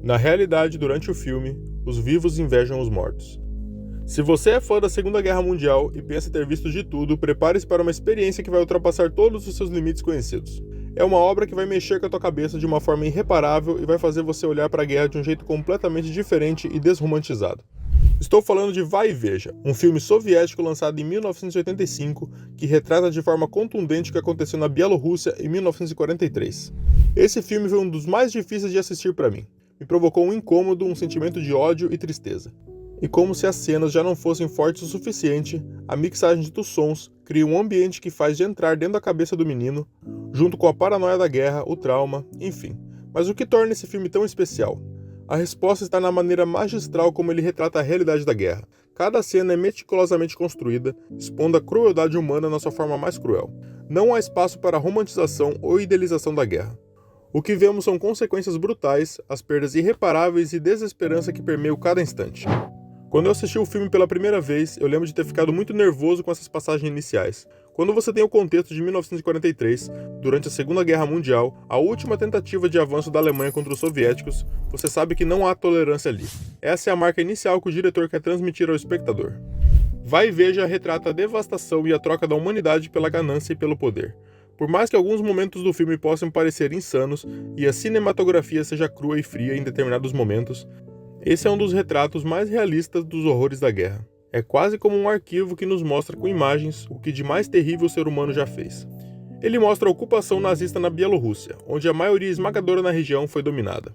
Na realidade, durante o filme, os vivos invejam os mortos. Se você é fã da Segunda Guerra Mundial e pensa ter visto de tudo, prepare-se para uma experiência que vai ultrapassar todos os seus limites conhecidos. É uma obra que vai mexer com a tua cabeça de uma forma irreparável e vai fazer você olhar para a guerra de um jeito completamente diferente e desromantizado. Estou falando de Vai e Veja, um filme soviético lançado em 1985 que retrata de forma contundente o que aconteceu na Bielorrússia em 1943. Esse filme foi um dos mais difíceis de assistir para mim. Me provocou um incômodo, um sentimento de ódio e tristeza. E como se as cenas já não fossem fortes o suficiente, a mixagem dos sons cria um ambiente que faz de entrar dentro da cabeça do menino, junto com a paranoia da guerra, o trauma, enfim. Mas o que torna esse filme tão especial? A resposta está na maneira magistral como ele retrata a realidade da guerra. Cada cena é meticulosamente construída, expondo a crueldade humana na sua forma mais cruel. Não há espaço para romantização ou idealização da guerra. O que vemos são consequências brutais, as perdas irreparáveis e desesperança que permeiam cada instante. Quando eu assisti o filme pela primeira vez, eu lembro de ter ficado muito nervoso com essas passagens iniciais. Quando você tem o contexto de 1943, durante a Segunda Guerra Mundial, a última tentativa de avanço da Alemanha contra os soviéticos, você sabe que não há tolerância ali. Essa é a marca inicial que o diretor quer transmitir ao espectador. Vai e Veja retrata a devastação e a troca da humanidade pela ganância e pelo poder. Por mais que alguns momentos do filme possam parecer insanos e a cinematografia seja crua e fria em determinados momentos, esse é um dos retratos mais realistas dos horrores da guerra. É quase como um arquivo que nos mostra com imagens o que de mais terrível o ser humano já fez. Ele mostra a ocupação nazista na Bielorrússia, onde a maioria esmagadora na região foi dominada.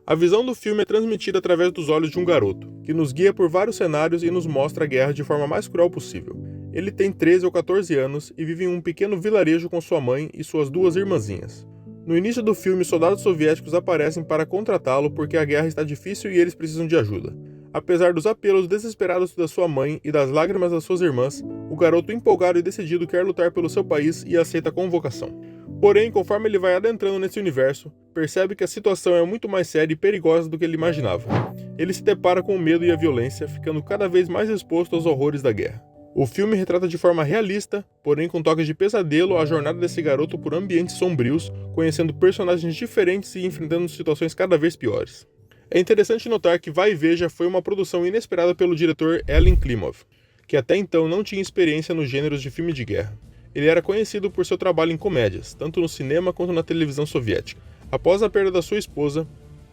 A visão do filme é transmitida através dos olhos de um garoto, que nos guia por vários cenários e nos mostra a guerra de forma mais cruel possível. Ele tem 13 ou 14 anos e vive em um pequeno vilarejo com sua mãe e suas duas irmãzinhas. No início do filme, soldados soviéticos aparecem para contratá-lo porque a guerra está difícil e eles precisam de ajuda. Apesar dos apelos desesperados da sua mãe e das lágrimas das suas irmãs, o garoto empolgado e decidido quer lutar pelo seu país e aceita a convocação. Porém, conforme ele vai adentrando nesse universo, percebe que a situação é muito mais séria e perigosa do que ele imaginava. Ele se depara com o medo e a violência, ficando cada vez mais exposto aos horrores da guerra. O filme retrata de forma realista, porém com toques de pesadelo, a jornada desse garoto por ambientes sombrios, conhecendo personagens diferentes e enfrentando situações cada vez piores. É interessante notar que Vai e Veja foi uma produção inesperada pelo diretor Elin Klimov, que até então não tinha experiência nos gêneros de filme de guerra. Ele era conhecido por seu trabalho em comédias, tanto no cinema quanto na televisão soviética. Após a perda da sua esposa,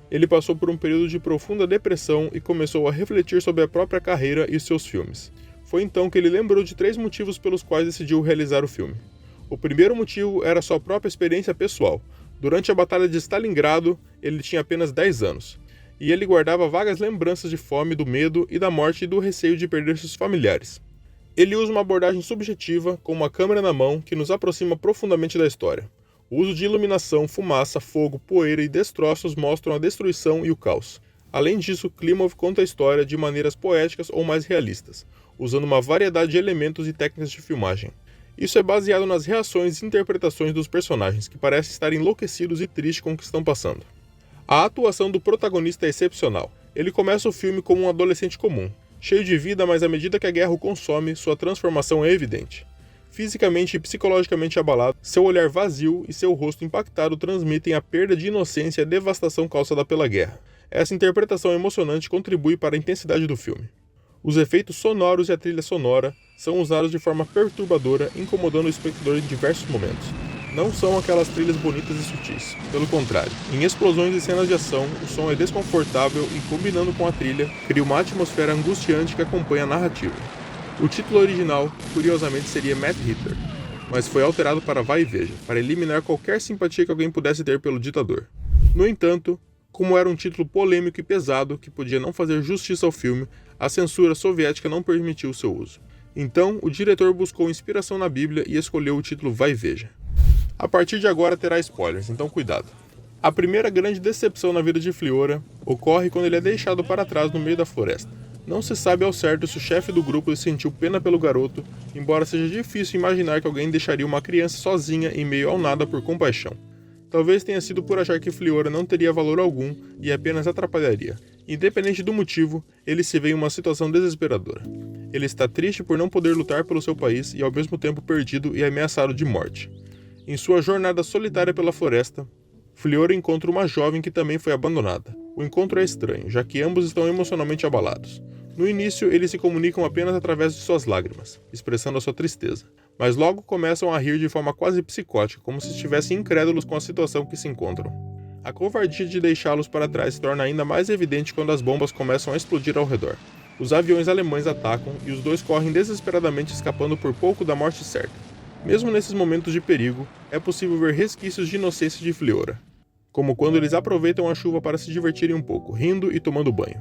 ele passou por um período de profunda depressão e começou a refletir sobre a própria carreira e seus filmes. Foi então que ele lembrou de 3 motivos pelos quais decidiu realizar o filme. O primeiro motivo era sua própria experiência pessoal. Durante a Batalha de Stalingrado, ele tinha apenas 10 anos, e ele guardava vagas lembranças de fome, do medo e da morte e do receio de perder seus familiares. Ele usa uma abordagem subjetiva, com uma câmera na mão, que nos aproxima profundamente da história. O uso de iluminação, fumaça, fogo, poeira e destroços mostram a destruição e o caos. Além disso, Klimov conta a história de maneiras poéticas ou mais realistas, usando uma variedade de elementos e técnicas de filmagem. Isso é baseado nas reações e interpretações dos personagens, que parecem estar enlouquecidos e tristes com o que estão passando. A atuação do protagonista é excepcional. Ele começa o filme como um adolescente comum, cheio de vida, mas à medida que a guerra o consome, sua transformação é evidente. Fisicamente e psicologicamente abalado, seu olhar vazio e seu rosto impactado transmitem a perda de inocência e a devastação causada pela guerra. Essa interpretação emocionante contribui para a intensidade do filme. Os efeitos sonoros e a trilha sonora são usados de forma perturbadora, incomodando o espectador em diversos momentos. Não são aquelas trilhas bonitas e sutis. Pelo contrário, em explosões e cenas de ação, o som é desconfortável e, combinando com a trilha, cria uma atmosfera angustiante que acompanha a narrativa. O título original, curiosamente, seria Mad Hitler, mas foi alterado para Vai e Veja, para eliminar qualquer simpatia que alguém pudesse ter pelo ditador. No entanto, como era um título polêmico e pesado que podia não fazer justiça ao filme, a censura soviética não permitiu seu uso. Então, o diretor buscou inspiração na Bíblia e escolheu o título Vai e Veja. A partir de agora terá spoilers, então cuidado. A primeira grande decepção na vida de Fliora ocorre quando ele é deixado para trás no meio da floresta. Não se sabe ao certo se o chefe do grupo sentiu pena pelo garoto, embora seja difícil imaginar que alguém deixaria uma criança sozinha em meio ao nada por compaixão. Talvez tenha sido por achar que Fliora não teria valor algum e apenas atrapalharia. Independente do motivo, ele se vê em uma situação desesperadora. Ele está triste por não poder lutar pelo seu país e ao mesmo tempo perdido e ameaçado de morte. Em sua jornada solitária pela floresta, Fliora encontra uma jovem que também foi abandonada. O encontro é estranho, já que ambos estão emocionalmente abalados. No início, eles se comunicam apenas através de suas lágrimas, expressando a sua tristeza, mas logo começam a rir de forma quase psicótica, como se estivessem incrédulos com a situação que se encontram. A covardia de deixá-los para trás se torna ainda mais evidente quando as bombas começam a explodir ao redor. Os aviões alemães atacam e os dois correm desesperadamente, escapando por pouco da morte certa. Mesmo nesses momentos de perigo, é possível ver resquícios de inocência de Fliora, como quando eles aproveitam a chuva para se divertirem um pouco, rindo e tomando banho.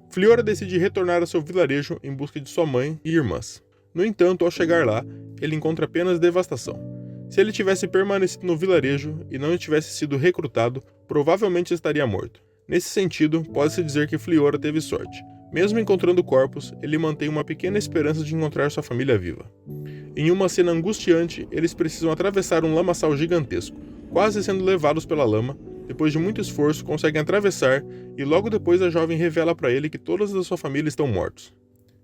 Fliora decide retornar a seu vilarejo em busca de sua mãe e irmãs. No entanto, ao chegar lá, ele encontra apenas devastação. Se ele tivesse permanecido no vilarejo e não tivesse sido recrutado, provavelmente estaria morto. Nesse sentido, pode-se dizer que Fliora teve sorte. Mesmo encontrando corpos, ele mantém uma pequena esperança de encontrar sua família viva. Em uma cena angustiante, eles precisam atravessar um lamaçal gigantesco, quase sendo levados pela lama. Depois de muito esforço, conseguem atravessar e logo depois a jovem revela para ele que todos da sua família estão mortos.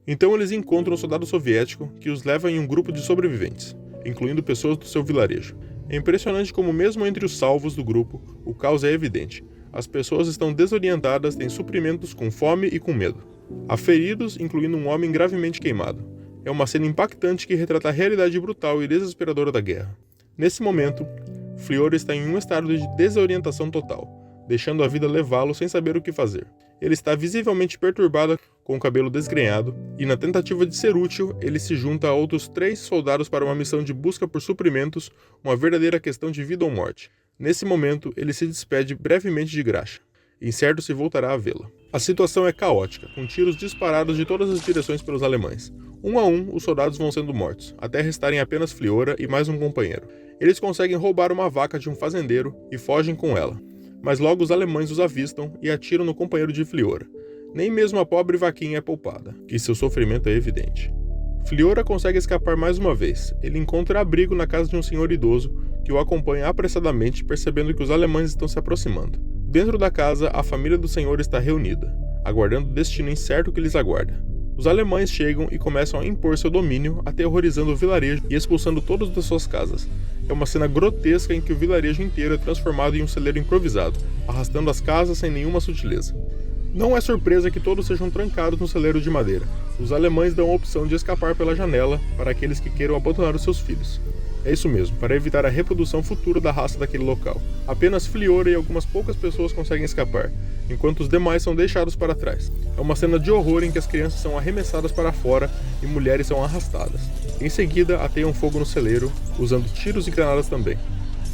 Então eles encontram um soldado soviético que os leva em um grupo de sobreviventes, incluindo pessoas do seu vilarejo. É impressionante como mesmo entre os salvos do grupo, o caos é evidente. As pessoas estão desorientadas, têm suprimentos com fome e com medo. Há feridos, incluindo um homem gravemente queimado. É uma cena impactante que retrata a realidade brutal e desesperadora da guerra. Nesse momento, Fliora está em um estado de desorientação total, deixando a vida levá-lo sem saber o que fazer. Ele está visivelmente perturbado, com o cabelo desgrenhado, e na tentativa de ser útil, ele se junta a outros 3 soldados para uma missão de busca por suprimentos, uma verdadeira questão de vida ou morte. Nesse momento, ele se despede brevemente de Graxa, incerto se voltará a vê-la. A situação é caótica, com tiros disparados de todas as direções pelos alemães. Um a um, os soldados vão sendo mortos, até restarem apenas Fliora e mais um companheiro. Eles conseguem roubar uma vaca de um fazendeiro e fogem com ela. Mas logo os alemães os avistam e atiram no companheiro de Fliora. Nem mesmo a pobre vaquinha é poupada, e seu sofrimento é evidente. Fliora consegue escapar mais uma vez. Ele encontra abrigo na casa de um senhor idoso, que o acompanha apressadamente, percebendo que os alemães estão se aproximando. Dentro da casa, a família do senhor está reunida, aguardando o destino incerto que lhes aguarda. Os alemães chegam e começam a impor seu domínio, aterrorizando o vilarejo e expulsando todos das suas casas. É uma cena grotesca em que o vilarejo inteiro é transformado em um celeiro improvisado, arrastando as casas sem nenhuma sutileza. Não é surpresa que todos sejam trancados no celeiro de madeira. Os alemães dão a opção de escapar pela janela para aqueles que queiram abandonar os seus filhos. É isso mesmo, para evitar a reprodução futura da raça daquele local. Apenas Fliora e algumas poucas pessoas conseguem escapar, enquanto os demais são deixados para trás. É uma cena de horror em que as crianças são arremessadas para fora e mulheres são arrastadas. Em seguida, ateiam fogo no celeiro, usando tiros e granadas também.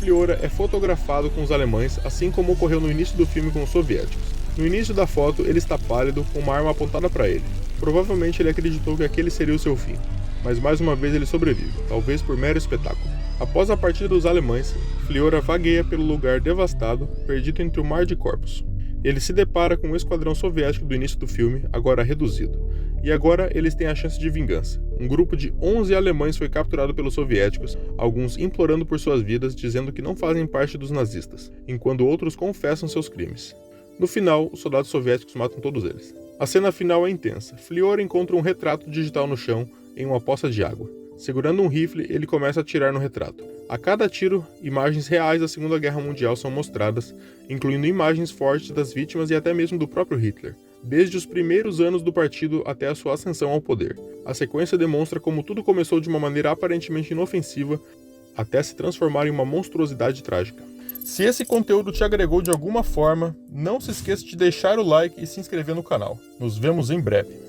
Fliora é fotografado com os alemães, assim como ocorreu no início do filme com os soviéticos. No início da foto, ele está pálido, com uma arma apontada para ele. Provavelmente ele acreditou que aquele seria o seu fim, mas mais uma vez ele sobrevive, talvez por mero espetáculo. Após a partida dos alemães, Fliora vagueia pelo lugar devastado, perdido entre o mar de corpos. Ele se depara com o esquadrão soviético do início do filme, agora reduzido. E agora eles têm a chance de vingança. Um grupo de 11 alemães foi capturado pelos soviéticos, alguns implorando por suas vidas, dizendo que não fazem parte dos nazistas, enquanto outros confessam seus crimes. No final, os soldados soviéticos matam todos eles. A cena final é intensa. Fliora encontra um retrato digital no chão, em uma poça de água. Segurando um rifle, ele começa a atirar no retrato. A cada tiro, imagens reais da Segunda Guerra Mundial são mostradas, incluindo imagens fortes das vítimas e até mesmo do próprio Hitler, desde os primeiros anos do partido até a sua ascensão ao poder. A sequência demonstra como tudo começou de uma maneira aparentemente inofensiva, até se transformar em uma monstruosidade trágica. Se esse conteúdo te agregou de alguma forma, não se esqueça de deixar o like e se inscrever no canal. Nos vemos em breve.